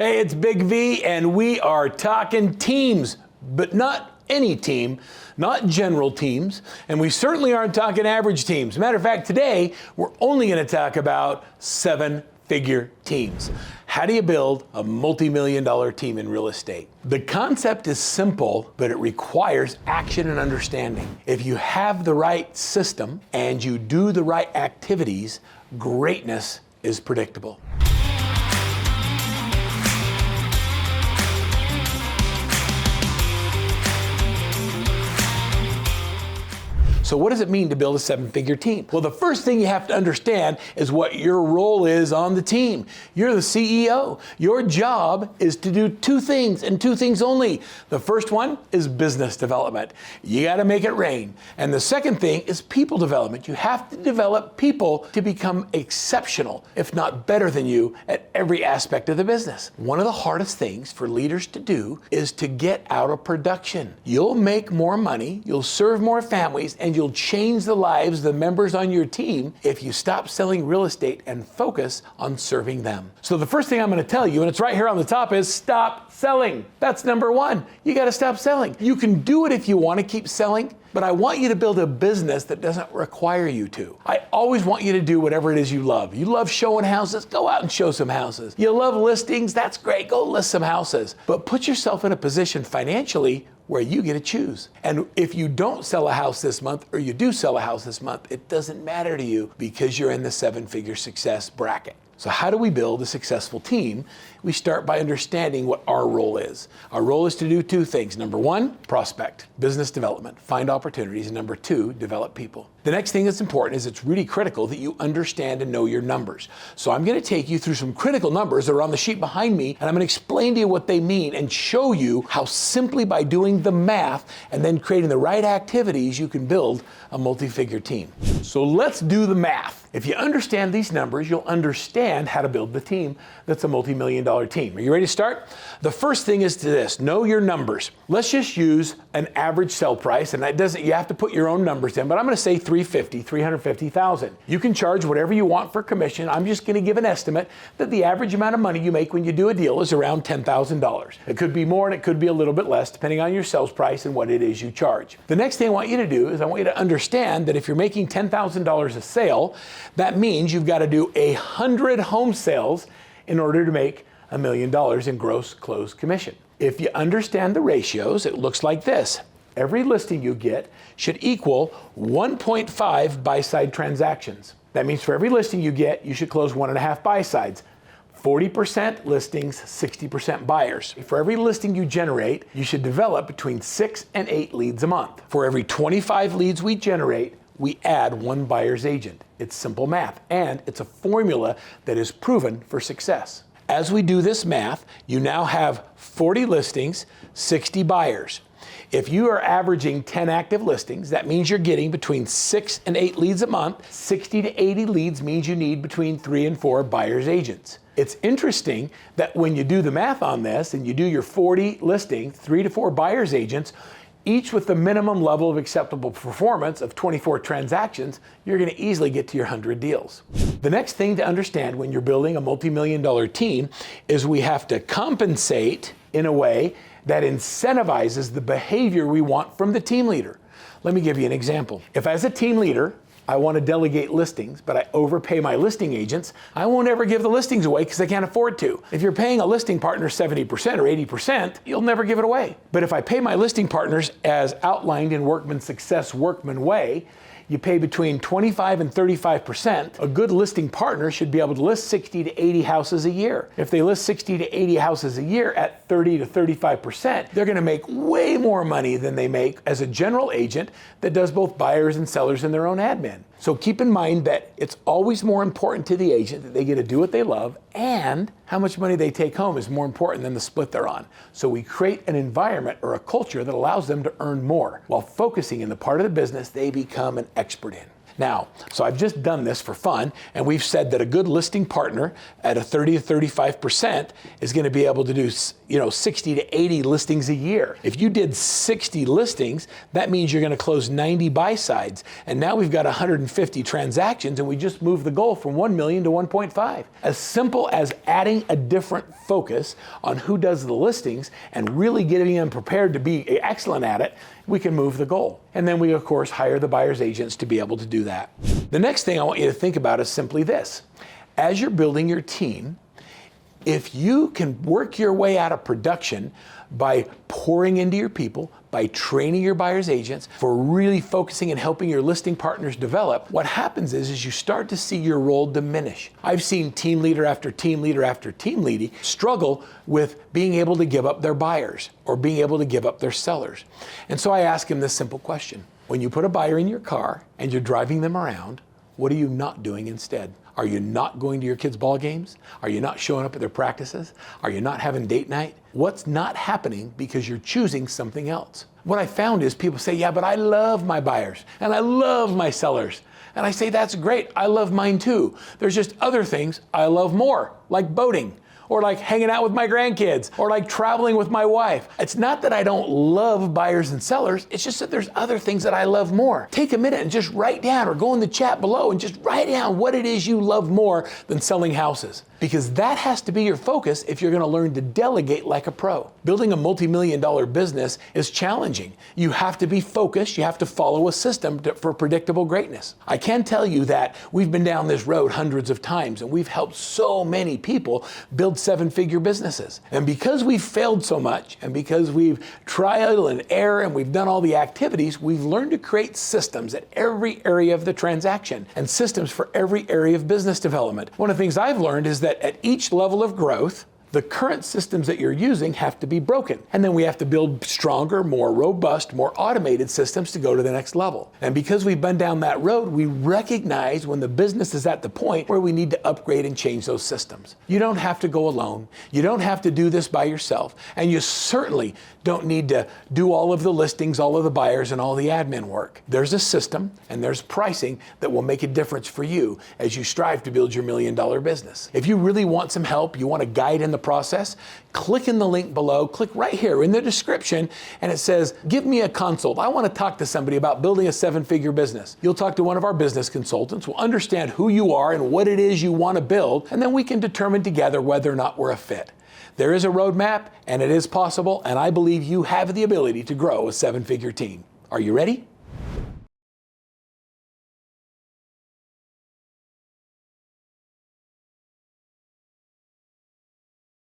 Hey, it's Big V, and we are talking teams, but not any team, not general teams, and we certainly aren't talking average teams. Matter of fact, today, we're only going to talk about seven-figure teams. How do you build a multi-million-dollar team in real estate? The concept is simple, but it requires action and understanding. If you have the right system and you do the right activities, greatness is predictable. So what does it mean to build a seven-figure team? Well, the first thing you have to understand is what your role is on the team. You're the CEO. Your job is to do two things and two things only. The first one is business development. You got to make it rain. And the second thing is people development. You have to develop people to become exceptional, if not better than you, at every aspect of the business. One of the hardest things for leaders to do is to get out of production. You'll make more money, you'll serve more families, and you'll change the lives of the members on your team if you stop selling real estate and focus on serving them. So the first thing I'm going to tell you, and it's right here on the top, is stop selling. That's number one. You got to stop selling. You can do it if you want to keep selling, but I want you to build a business that doesn't require you to. I always want you to do whatever it is you love. You love showing houses, go out and show some houses. You love listings, that's great, go list some houses. But put yourself in a position financially where you get to choose. And if you don't sell a house this month, or you do sell a house this month, it doesn't matter to you because you're in the seven-figure success bracket. So how do we build a successful team? We start by understanding what our role is. Our role is to do two things. Number one, prospect, business development, find opportunities. And number two, develop people. The next thing that's important is it's really critical that you understand and know your numbers. So I'm going to take you through some critical numbers that are on the sheet behind me, and I'm going to explain to you what they mean and show you how simply by doing the math and then creating the right activities, you can build a multi-figure team. So let's do the math. If you understand these numbers, you'll understand how to build the team that's a multi-million-dollar team. Are you ready to start? The first thing is this: know your numbers. Let's just use an average sell price, and that doesn't, you have to put your own numbers in, but I'm going to say 350,000. You can charge whatever you want for commission. I'm just going to give an estimate that the average amount of money you make when you do a deal is around $10,000. It could be more and it could be a little bit less depending on your sales price and what it is you charge. The next thing I want you to do is I want you to understand that if you're making $10,000 a sale, that means you've got to do 100 home sales in order to make $1 million in gross closed commission. If you understand the ratios, it looks like this. Every listing you get should equal 1.5 buy-side transactions. That means for every listing you get, you should close 1.5 buy-sides. 40% listings, 60% buyers. For every listing you generate, you should develop between 6 and 8 leads a month. For every 25 leads we generate, we add one buyer's agent. It's simple math, and it's a formula that is proven for success. As we do this math, you now have 40 listings, 60 buyers. If you are averaging 10 active listings, that means you're getting between 6 and 8 leads a month. 60 to 80 leads means you need between 3 and 4 buyer's agents. It's interesting that when you do the math on this and you do your 40 listings, 3 to 4 buyer's agents, each with the minimum level of acceptable performance of 24 transactions, you're going to easily get to your 100 deals. The next thing to understand when you're building a multi-million-dollar team is we have to compensate in a way that incentivizes the behavior we want from the team leader. Let me give you an example. If as a team leader, I want to delegate listings, but I overpay my listing agents, I won't ever give the listings away because I can't afford to. If you're paying a listing partner 70% or 80%, you'll never give it away. But if I pay my listing partners as outlined in Workman's Success Workman Way, you pay between 25 and 35%. A good listing partner should be able to list 60 to 80 houses a year. If they list 60 to 80 houses a year at 30 to 35%, they're going to make way more money than they make as a general agent that does both buyers and sellers in their own admin. So keep in mind that it's always more important to the agent that they get to do what they love, and how much money they take home is more important than the split they're on. So we create an environment or a culture that allows them to earn more while focusing in the part of the business they become an expert in. Now, so I've just done this for fun, and we've said that a good listing partner at a 30 to 35% is going to be able to do 60 to 80 listings a year. If you did 60 listings, that means you're going to close 90 buy sides. And now we've got 150 transactions, and we just moved the goal from 1 million to 1.5. As simple as adding a different focus on who does the listings and really getting them prepared to be excellent at it, we can move the goal. And then we, of course, hire the buyer's agents to be able to do that. The next thing I want you to think about is simply this. As you're building your team, if you can work your way out of production by pouring into your people, by training your buyer's agents, for really focusing and helping your listing partners develop, what happens is you start to see your role diminish. I've seen team leader after team leader after team leader struggle with being able to give up their buyers or being able to give up their sellers. And so I ask them this simple question. When you put a buyer in your car and you're driving them around, what are you not doing instead? Are you not going to your kids' ball games? Are you not showing up at their practices? Are you not having date night? What's not happening because you're choosing something else? What I found is people say, yeah, but I love my buyers and I love my sellers. And I say, that's great. I love mine too. There's just other things I love more, like boating, or like hanging out with my grandkids, or like traveling with my wife. It's not that I don't love buyers and sellers, it's just that there's other things that I love more. Take a minute and just write down, or go in the chat below and just write down what it is you love more than selling houses. Because that has to be your focus if you're gonna learn to delegate like a pro. Building a multi-million-dollar business is challenging. You have to be focused, you have to follow a system for predictable greatness. I can tell you that we've been down this road hundreds of times, and we've helped so many people build seven-figure businesses. And because we've failed so much, and because we've trial and error and we've done all the activities, we've learned to create systems at every area of the transaction and systems for every area of business development. One of the things I've learned is that at each level of growth, the current systems that you're using have to be broken. And then we have to build stronger, more robust, more automated systems to go to the next level. And because we've been down that road, we recognize when the business is at the point where we need to upgrade and change those systems. You don't have to go alone. You don't have to do this by yourself. And you certainly don't need to do all of the listings, all of the buyers, and all the admin work. There's a system and there's pricing that will make a difference for you as you strive to build your million-dollar business. If you really want some help, you want a guide in the process, click in the link below, click right here in the description, and it says, give me a consult. I want to talk to somebody about building a seven-figure business. You'll talk to one of our business consultants. We'll understand who you are and what it is you want to build, and then we can determine together whether or not we're a fit. There is a roadmap, and it is possible, and I believe you have the ability to grow a seven-figure team. Are you ready?